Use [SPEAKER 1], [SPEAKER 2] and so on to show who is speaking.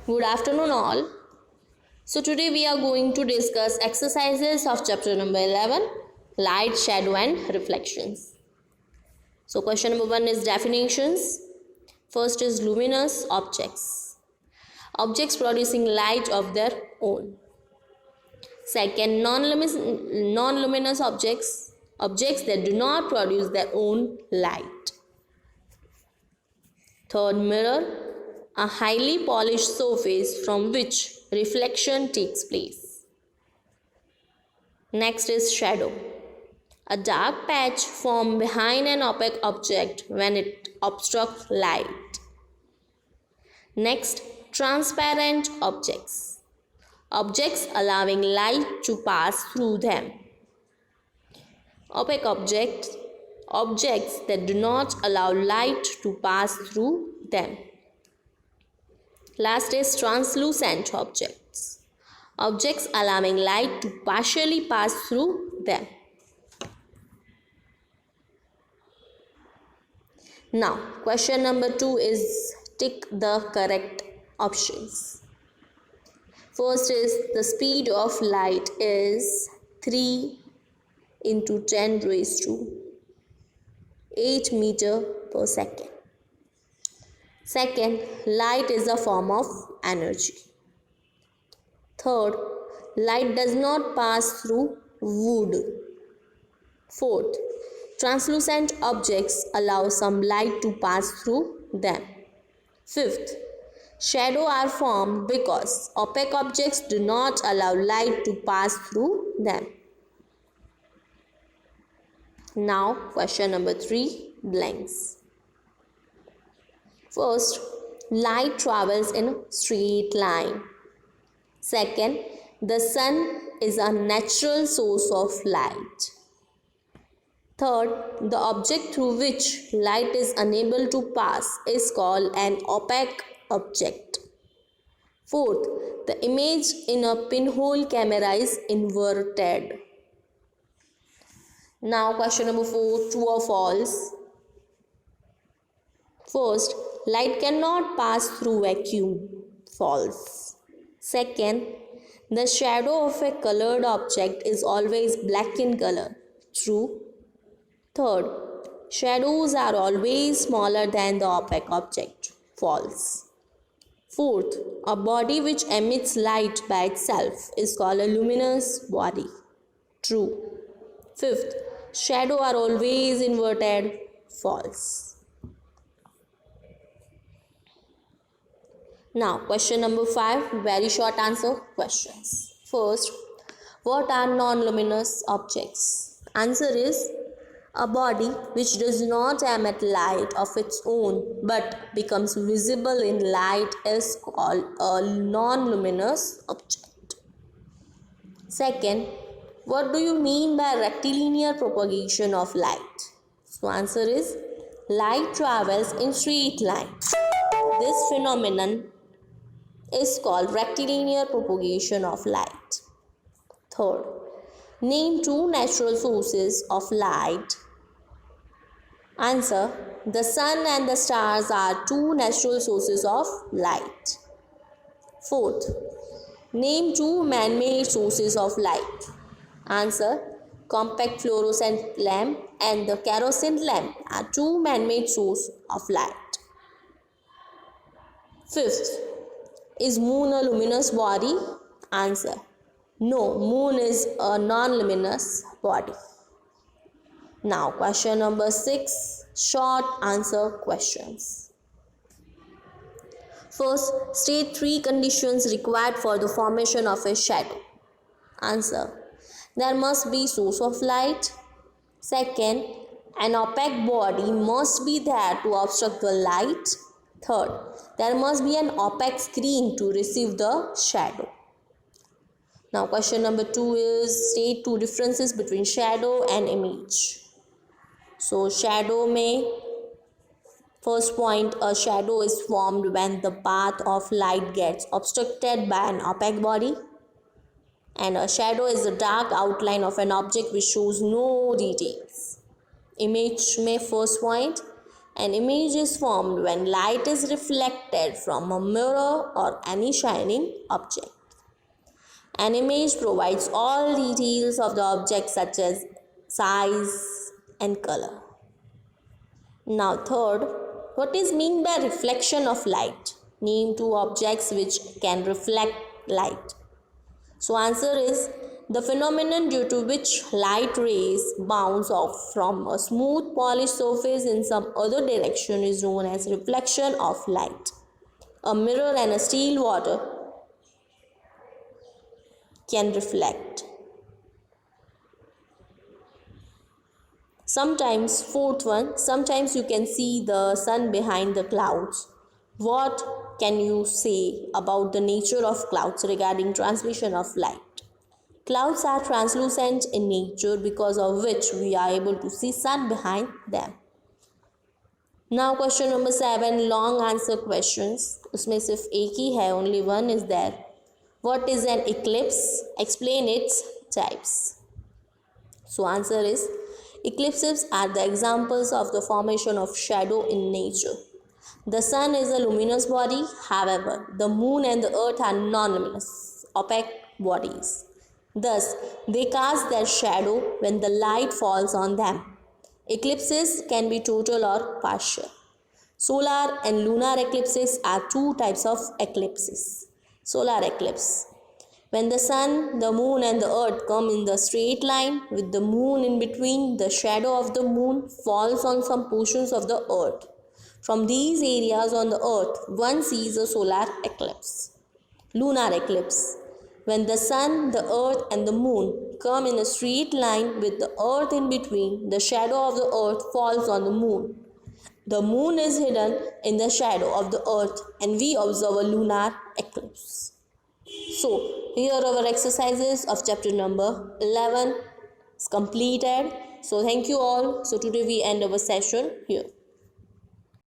[SPEAKER 1] Good afternoon all. So today we are going to discuss exercises of chapter number 11, light, shadow and reflections. So question number 1 is definitions. First is luminous objects. Objects producing light of their own. Second, non-luminous objects. Objects that do not produce their own light. Third, mirror, a highly polished surface from which reflection takes place. Next is shadow, a dark patch formed behind an opaque object when it obstructs light. Next, transparent objects, objects allowing light to pass through them. Opaque objects, objects that do not allow light to pass through them. Last is translucent objects, objects allowing light to partially pass through them. Now, question number 2 is tick the correct options. First is the speed of light is 3 into 10 raised to 8 meter per second. Second, light is a form of energy. Third, light does not pass through wood. Fourth, translucent objects allow some light to pass through them. Fifth, shadows are formed because opaque objects do not allow light to pass through them. Now, question number 3, blanks. First, light travels in a straight line. Second, the sun is a natural source of light. Third, the object through which light is unable to pass is called an opaque object. Fourth, the image in a pinhole camera is inverted. Now, question number 4, true or false? First, light cannot pass through vacuum. False. Second, the shadow of a colored object is always black in color. True. Third, shadows are always smaller than the opaque object. False. Fourth, a body which emits light by itself is called a luminous body. True. Fifth, shadows are always inverted. False. Now, question number 5, very short answer questions. First, what are non-luminous objects? Answer is, a body which does not emit light of its own but becomes visible in light is called a non-luminous object. Second, what do you mean by rectilinear propagation of light? So, answer is, light travels in straight line. This phenomenon is called rectilinear propagation of light. Third, name 2 natural sources of light. Answer, the sun and the stars are 2 natural sources of light. Fourth, name 2 man-made sources of light. Answer, compact fluorescent lamp and the kerosene lamp are 2 man-made sources of light. Fifth, is moon a luminous body? Answer, no, moon is a non-luminous body. Now, question number 6, short answer questions. First, state 3 conditions required for the formation of a shadow. Answer, there must be source of light. Second, an opaque body must be there to obstruct the light. Third, there must be an opaque screen to receive the shadow. Now, question number 2 is state 2 differences between shadow and image. So, shadow first point, a shadow is formed when the path of light gets obstructed by an opaque body. And a shadow is the dark outline of an object which shows no details. Image first point, An image is formed when light is reflected from a mirror or any shining object. An image provides all details of the object such as size and color. Now third, what is meant by reflection of light? Name two objects which can reflect light. So answer is the phenomenon due to which light rays bounce off from a smooth polished surface in some other direction is known as reflection of light. A mirror and a still water can reflect. Sometimes, fourth one, sometimes you can see the sun behind the clouds. What can you say about the nature of clouds regarding transmission of light? Clouds are translucent in nature because of which we are able to see sun behind them. Now question number 7, long answer questions. उसमें सिर्फ एक ही है, only one is there. What is an eclipse? Explain its types. So answer is eclipses are the examples of the formation of shadow in nature. The sun is a luminous body, however, the moon and the earth are non-luminous, opaque bodies. Thus, they cast their shadow when the light falls on them. Eclipses can be total or partial. Solar and lunar eclipses are two types of eclipses. Solar eclipse. When the sun, the moon and the earth come in the straight line with the moon in between, the shadow of the moon falls on some portions of the earth. From these areas on the earth, one sees a solar eclipse. Lunar eclipse. When the sun, the earth and the moon come in a straight line with the earth in between, the shadow of the earth falls on the moon. The moon is hidden in the shadow of the earth and we observe a lunar eclipse. So, here are our exercises of chapter number 11 is completed. So, thank you all. So, today we end our session here.